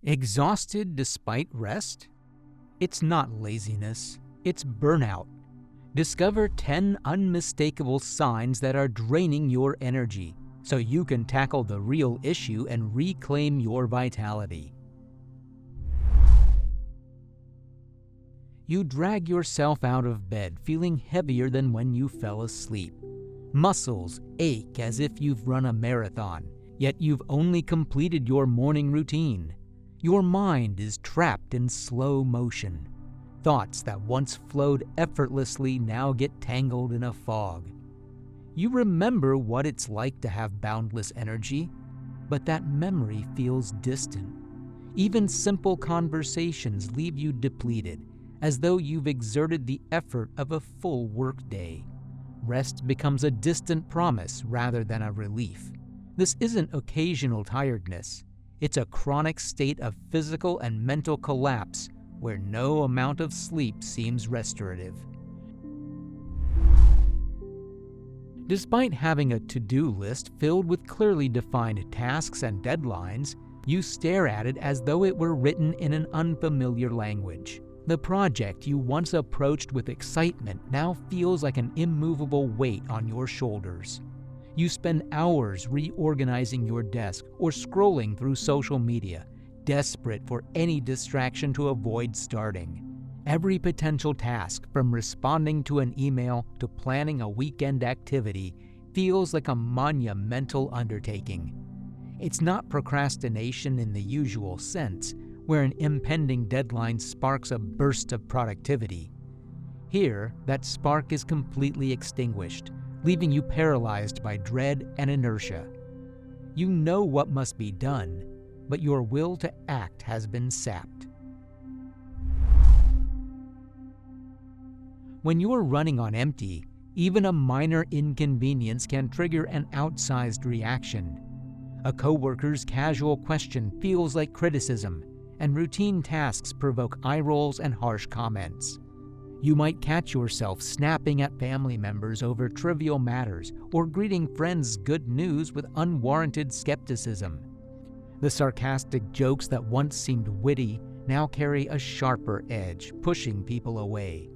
Exhausted despite rest? It's not laziness, it's burnout. Discover 10 unmistakable signs that are draining your energy so you can tackle the real issue and reclaim your vitality. You drag yourself out of bed feeling heavier than when you fell asleep. Muscles ache as if you've run a marathon, yet you've only completed your morning routine. Your mind is trapped in slow motion. Thoughts that once flowed effortlessly now get tangled in a fog. You remember what it's like to have boundless energy, but that memory feels distant. Even simple conversations leave you depleted, as though you've exerted the effort of a full workday. Rest becomes a distant promise rather than a relief. This isn't occasional tiredness. It's a chronic state of physical and mental collapse where no amount of sleep seems restorative. Despite having a to-do list filled with clearly defined tasks and deadlines, you stare at it as though it were written in an unfamiliar language. The project you once approached with excitement now feels like an immovable weight on your shoulders. You spend hours reorganizing your desk or scrolling through social media, desperate for any distraction to avoid starting. Every potential task, from responding to an email to planning a weekend activity, feels like a monumental undertaking. It's not procrastination in the usual sense, where an impending deadline sparks a burst of productivity. Here, that spark is completely extinguished, leaving you paralyzed by dread and inertia. You know what must be done, but your will to act has been sapped. When you're running on empty, even a minor inconvenience can trigger an outsized reaction. A coworker's casual question feels like criticism, and routine tasks provoke eye rolls and harsh comments. You might catch yourself snapping at family members over trivial matters or greeting friends' good news with unwarranted skepticism. The sarcastic jokes that once seemed witty now carry a sharper edge, pushing people away.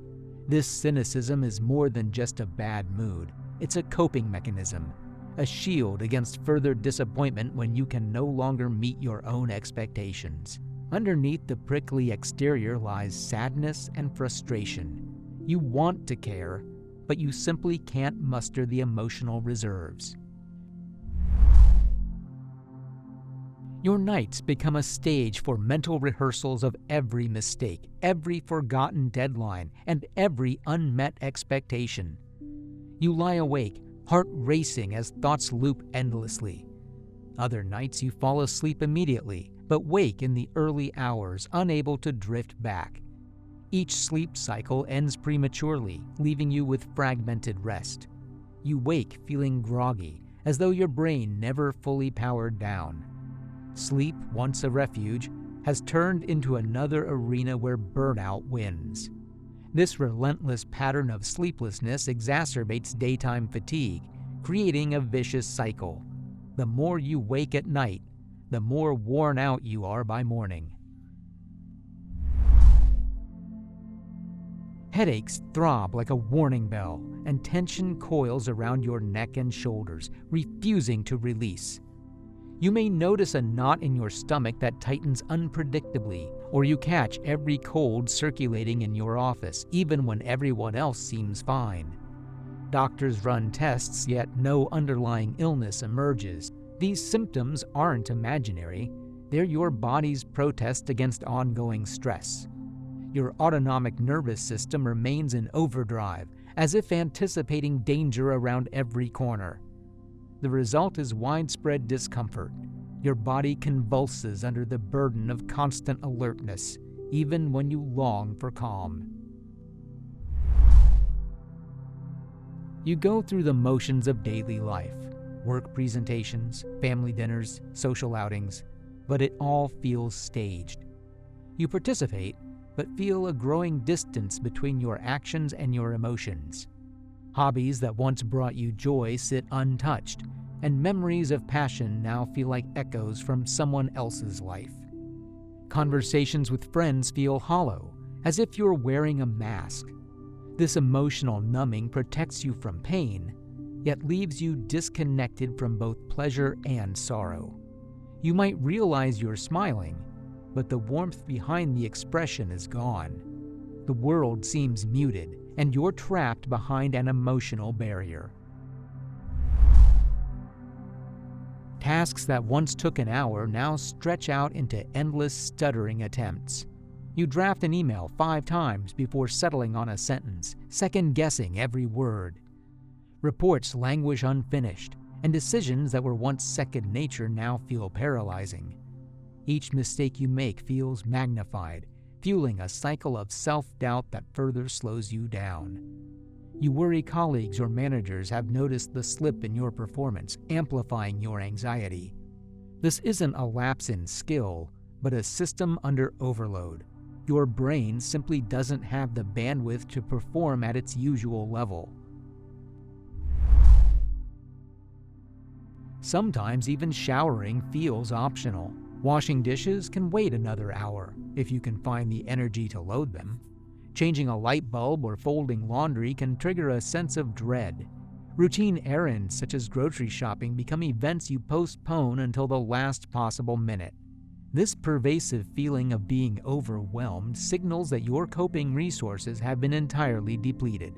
This cynicism is more than just a bad mood. It's a coping mechanism, a shield against further disappointment when you can no longer meet your own expectations. Underneath the prickly exterior lies sadness and frustration. You want to care, but you simply can't muster the emotional reserves. Your nights become a stage for mental rehearsals of every mistake, every forgotten deadline, and every unmet expectation. You lie awake, heart racing as thoughts loop endlessly. Other nights you fall asleep immediately, but wake in the early hours, unable to drift back. Each sleep cycle ends prematurely, leaving you with fragmented rest. You wake feeling groggy, as though your brain never fully powered down. Sleep, once a refuge, has turned into another arena where burnout wins. This relentless pattern of sleeplessness exacerbates daytime fatigue, creating a vicious cycle. The more you wake at night, the more worn out you are by morning. Headaches throb like a warning bell, and tension coils around your neck and shoulders, refusing to release. You may notice a knot in your stomach that tightens unpredictably, or you catch every cold circulating in your office, even when everyone else seems fine. Doctors run tests, yet no underlying illness emerges. These symptoms aren't imaginary. They're your body's protest against ongoing stress. Your autonomic nervous system remains in overdrive, as if anticipating danger around every corner. The result is widespread discomfort. Your body convulses under the burden of constant alertness, even when you long for calm. You go through the motions of daily life, work presentations, family dinners, social outings, but it all feels staged. You participate, but feel a growing distance between your actions and your emotions. Hobbies that once brought you joy sit untouched, and memories of passion now feel like echoes from someone else's life. Conversations with friends feel hollow, as if you're wearing a mask. This emotional numbing protects you from pain, yet leaves you disconnected from both pleasure and sorrow. You might realize you're smiling, but the warmth behind the expression is gone. The world seems muted, and you're trapped behind an emotional barrier. Tasks that once took an hour now stretch out into endless stuttering attempts. You draft an email 5 times before settling on a sentence, second-guessing every word. Reports languish unfinished, and decisions that were once second nature now feel paralyzing. Each mistake you make feels magnified, fueling a cycle of self-doubt that further slows you down. You worry colleagues or managers have noticed the slip in your performance, amplifying your anxiety. This isn't a lapse in skill, but a system under overload. Your brain simply doesn't have the bandwidth to perform at its usual level. Sometimes even showering feels optional. Washing dishes can wait another hour, if you can find the energy to load them. Changing a light bulb or folding laundry can trigger a sense of dread. Routine errands such as grocery shopping become events you postpone until the last possible minute. This pervasive feeling of being overwhelmed signals that your coping resources have been entirely depleted.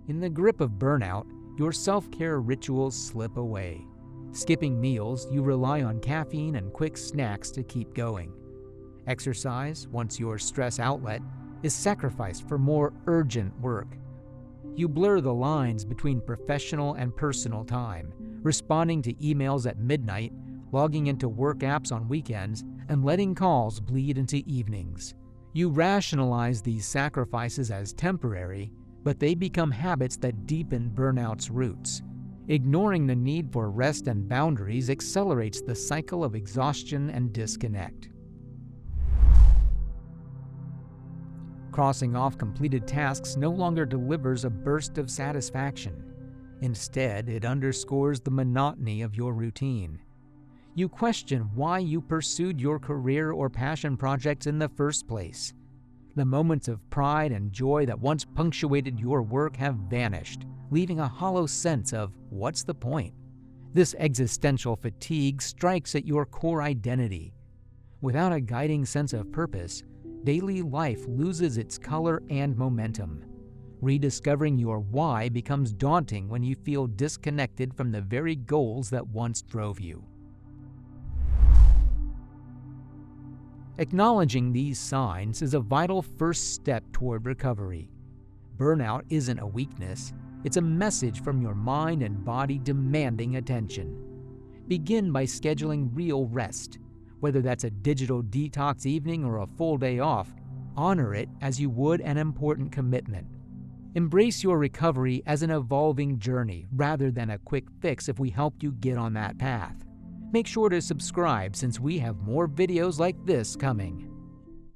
In the grip of burnout, your self-care rituals slip away. Skipping meals, you rely on caffeine and quick snacks to keep going. Exercise, once your stress outlet, is sacrificed for more urgent work. You blur the lines between professional and personal time, responding to emails at midnight, logging into work apps on weekends, and letting calls bleed into evenings. You rationalize these sacrifices as temporary, but they become habits that deepen burnout's roots. Ignoring the need for rest and boundaries accelerates the cycle of exhaustion and disconnect. Crossing off completed tasks no longer delivers a burst of satisfaction. Instead, it underscores the monotony of your routine. You question why you pursued your career or passion projects in the first place. The moments of pride and joy that once punctuated your work have vanished, leaving a hollow sense of what's the point? This existential fatigue strikes at your core identity. Without a guiding sense of purpose, daily life loses its color and momentum. Rediscovering your why becomes daunting when you feel disconnected from the very goals that once drove you. Acknowledging these signs is a vital first step toward recovery. Burnout isn't a weakness, it's a message from your mind and body demanding attention. Begin by scheduling real rest. Whether that's a digital detox evening or a full day off, honor it as you would an important commitment. Embrace your recovery as an evolving journey rather than a quick fix if we helped you get on that path. Make sure to subscribe since we have more videos like this coming.